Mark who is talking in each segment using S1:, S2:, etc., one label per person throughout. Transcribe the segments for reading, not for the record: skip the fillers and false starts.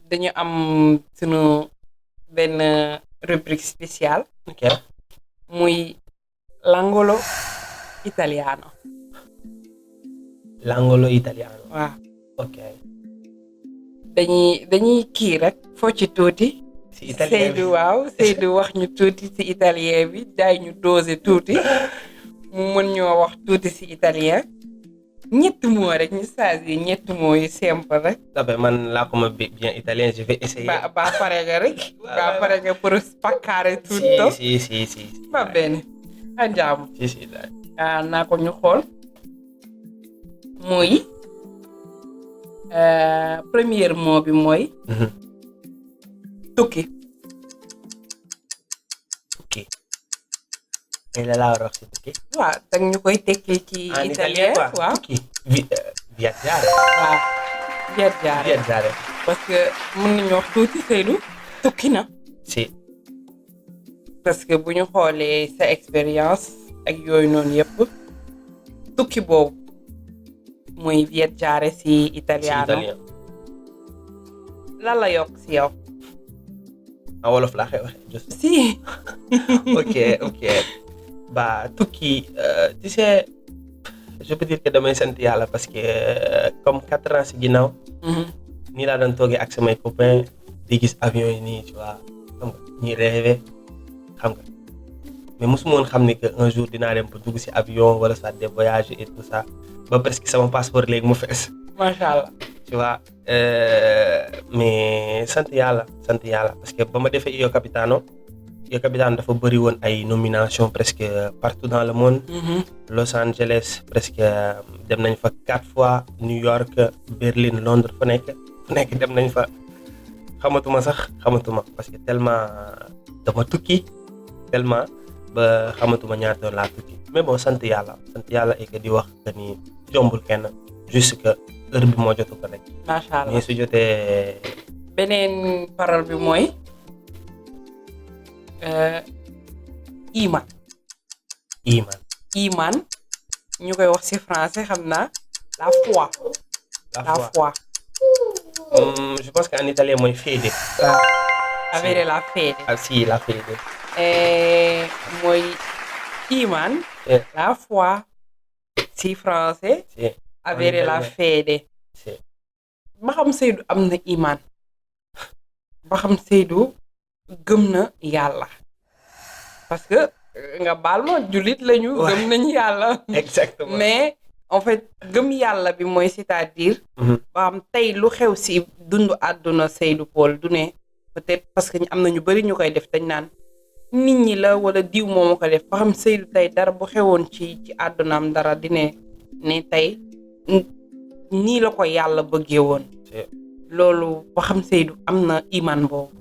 S1: dañu am sunu benn rubrique spéciale
S2: ok
S1: muy l'angolo italiano.
S2: l'angolo italiano
S1: waaw
S2: ok
S1: dañuy kii rek foo ci tuuti.
S2: si italien bi
S1: Seydou wax ñu tuuti ci italien bi daay ñu dosé tuuti mu mën ñoo wax tuuti ci italien ñetti mots rek ñu saasi ñetti mots yu simple rek.
S2: Vabbè, man là come bien italien je vais essayer.
S1: ba pare nga rek. ba pare nga pour spaccare tutto.
S2: Sì.
S1: Va bene andiamo.
S2: Sì, dai.
S1: naa ko ñu xool mooy premier mot bi mooy tukki.
S2: Tukki. E la laurea si tukki?
S1: waaw dag ñu koy tekkil ci italien waaw.
S2: Tukki. Viaggiare.
S1: waaw viaggiare. parce que mën nañu wax tuuti Seydou tukki na.
S2: Si.
S1: parce que bu ñu xoolee sa expérience ak yooyu noonu yëpp tukki boobu muy viaggiare si italiano. lan la yokk si yow.
S2: A wolof laa koy waxee just.
S1: si.
S2: ok bah tukki tu sais je peux dire que damay sant yàlla parce que comme 4 ans si ginnaaw. nii laa doon toogee ak samay copains di gis avion yi nii tu vois xam nga ñuy rêver xam nga mais mosuma woon xam ni que un jour dinaa dem ba dugg si avion wala soit des voyages et tout ça ba presque sama passeport léegi mu fees.
S1: macha allah.
S2: tu vois mais sant yàlla parce que ba ma defee Io Capitano dafa bëri woon ay nomination presque partout dans le monde. Los Angeles presque dem nañ fa 4 fois New York Berlin Londres fu nekk dem nañ fa xamatuma parce que tellement dama tukki tellement ba xamatuma ñaata laa tukki mais bon sant yàlla et que di wax que ni jombul kenn juste que heure bi moo jotu ko rek.
S1: macha allah
S2: mais su jotee.
S1: beneen parole bi mooy iman ñu koy wax ci français xam naa la foi.
S2: Je pense qu'en italien mooy fede.
S1: avere la fede.
S2: Ah sì, la fede.
S1: mooy iman. la foi ci français.
S2: Sì.
S1: avere la fede.
S2: Sì.
S1: ba xam Seydou am na iman. ba xam Seydou gëm na yàlla. parce que nga baal ma jullit lañu. gëm nañu yàlla.
S2: exactement
S1: mais en fait gëm yàlla bi mooy c'est-à-dire. ba xam tey lu xew ci dundu àdduna Seydou Paul du ne peut-être parce que am na ñu bari ñu koy def dañ naan nit ñi la wala diw moo ma ko def ba xam Seydou tey dara bu xewoon ci àddunaam dara di ne tey nii la ko yàlla bëggee woon. loolu ba xam Seydou am na iman boobu.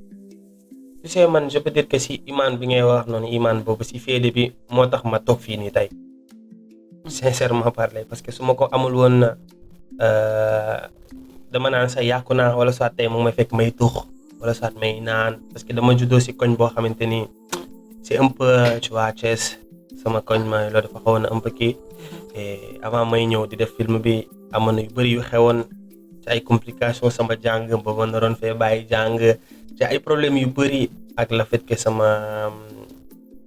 S2: tu sais man je peux dire que si iman bi ngay wax noonu iman boobu si féede bi moo tax ma toog fii nii tey sincèrement parler parce que su ma ko amul woon dama naan sax yàqu naa wala soit tey moom may fekk may tux wala soit may naan parce que dama juddoo si koñ boo xamante ni c'est un peu tu vois Thiès sama koñ ma loolu dafa xawoon na un peu kii et avant may ñëw di def film bi amoon na yu bëri yu xewoon ci ay complications sama jàng ba ma naroon fee bàyyi jàng ci ay problèmes yu bëri ak le fait que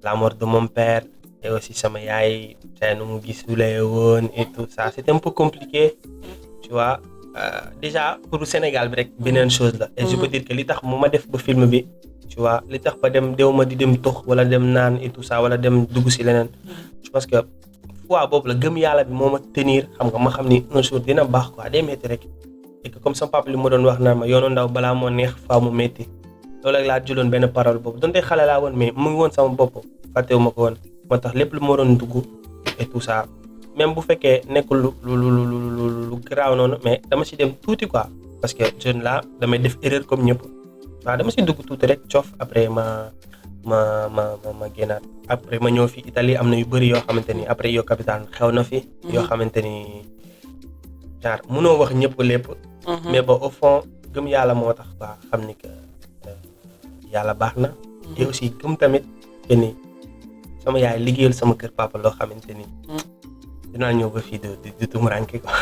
S2: la mort de mon père et aussi sama yaay tey nu mu gisulee woon et tout ça c'était un peu compliqué tu vois déjà pour Sénégal bi rek beneen chose la et je peux dire que li tax mu ma def ba film bi tu vois li tax ba dew ma di dem tux wala dem naan et tout ça wala dem dugg si leneen je pense que foi boobu la gëm yàlla bi moo ma tenir xam nga ma xam ni un jour dina baax quoi day metti rek et que comme sama papa li ma doon wax naan ma yoonu ndaw balaa moo neex faa mu metti loolu laa jëloon benn parole boobu donte xale laa woon mais mu ngi woon sama bopp fàttewu ma ko woon moo tax lépp lu ma doon dugg et tout ça même bu fekkee nekkul lu garaaw noonu mais dama si dem tuuti quoi parce que jeune là damay def erreur comme ñëpp waaw dama si dugg tuuti rek coof après ma génnaat après ma ñëw fi Italie am na yu bëri yoo xamante ni après Io Capitano xew na fi yoo xamante ni genre mënoo wax ñëpp lépp mais ba au fond gëm yàlla moo tax quoi xam ni que yàlla baax na et aussi gëm tamit que ni sama yaay liggéeyal sama kër papa loo xamante ni dinaa ñëw ba fii di tumuranke quoi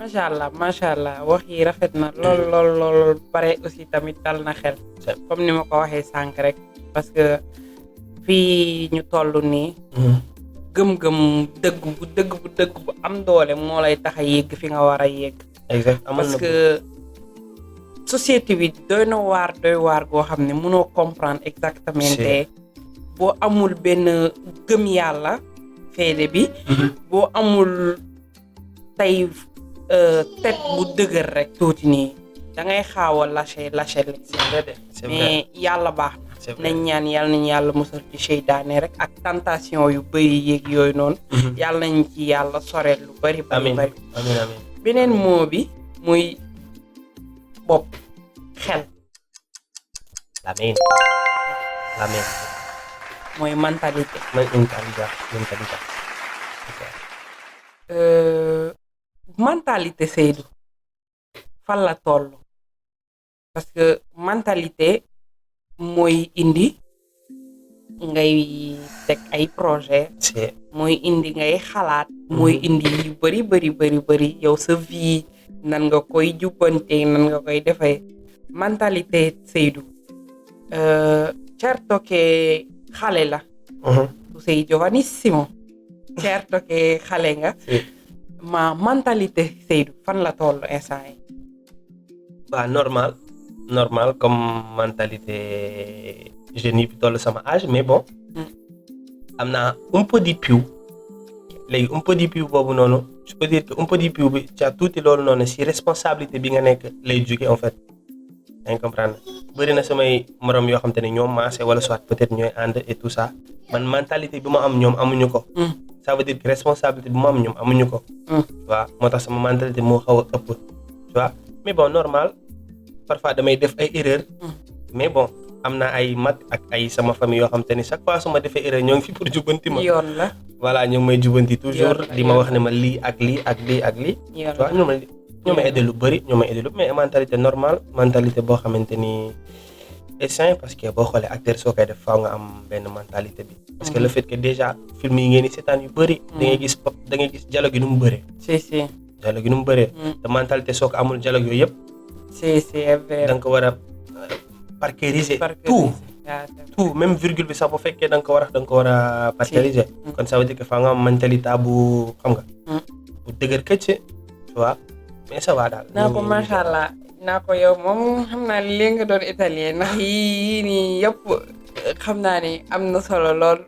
S1: macha allah wax yi rafet na lool pare aussi tamit dal na xel comme ni ma ko waxee sànq rek parce que fii ñu toll nii gëm-gëm dëgg bu am doole moo lay tax a yegg fi nga war a yegg
S2: exact
S1: parce que société bi doy waar goo xam ne mënoo comprendre exactement boo amul benn gëm yàlla feede bi boo amul tey tet bu dëgër rek tuuti nii da ngay xaaw a lâché mais yàlla baax na nañ ñaan yàlla musal ci seytaane rek ak tentation yu bëri yéeg yooyu noonu yàlla nañ ci yàlla soreel lu bëri
S2: amiin
S1: beneen moo bi muy bopp xel
S2: amiin
S1: mooy mentalité mentalité Seydou fan la toll parce que mentalité mooy indi ngay teg ay projet mooy indi ngay xalaat mooy indi yu bëri yow sa vie nan nga koy jubbante nan nga koy defee mentalité Seydou certo che xale la tu sei giovanissimo certo che xale nga ma mentalité Seydou fan la toll instant yi
S2: ba normal comme mentalité jeune yi bi toll sama âge mais bon am naa un peu di più léegi un peu di più boobu noonu je peux dire que un peu di più bi ca tuuti loolu noonu si responsabilité bi nga nekk lay jóge en fait yaa ngi comprendre bëri na samay morom yoo xam te ne ñoom maase wala soit peut-être ñooy ànd et tout ça man mentalité bi ma am ñoom amuñu ko ça veut dire que responsabilité bi ma am ñoom amuñu ko waaw moo tax sama mentalité moo xaw a ëpp tu vois mais bon normal parfois damay def ay erreur mais bon am na ay mag ak ay sama famille yoo xam te ni chaque fois su ma defee erreur ñoo ngi fi pour jubanti ma
S1: yoon la
S2: voilà ñoo ngi may jubanti toujours di ma wax ne ma lii ak lii ak lii ak lii tu vois ñoo may aidé lu bëri mais mentalité normale mentalité boo xamante ni est sain parce que boo xoolee acteur soo koy def faaw nga am benn mentalité bi parce que le fait que déjà film yi ngeen di seetaan yu bëri da ngay gis dialogue yi nu mu bëree dialogue yi nu mu bëree te mentalité soo ko amul dialogue yooyu yëpp
S1: c'est vrai
S2: da nga ko war a parkeriser tout même virgule bi sax bu fekkee da nga ko war a parkeriser kon ça veut dire que faa nga am mentalité bu xam nga bu dëgër këcc tu vois mais ça va daal
S1: naa ko macha allah naa ko yow moom xam naa li nga doon italien ndax yii nii yëpp xam naa ni am na solo lool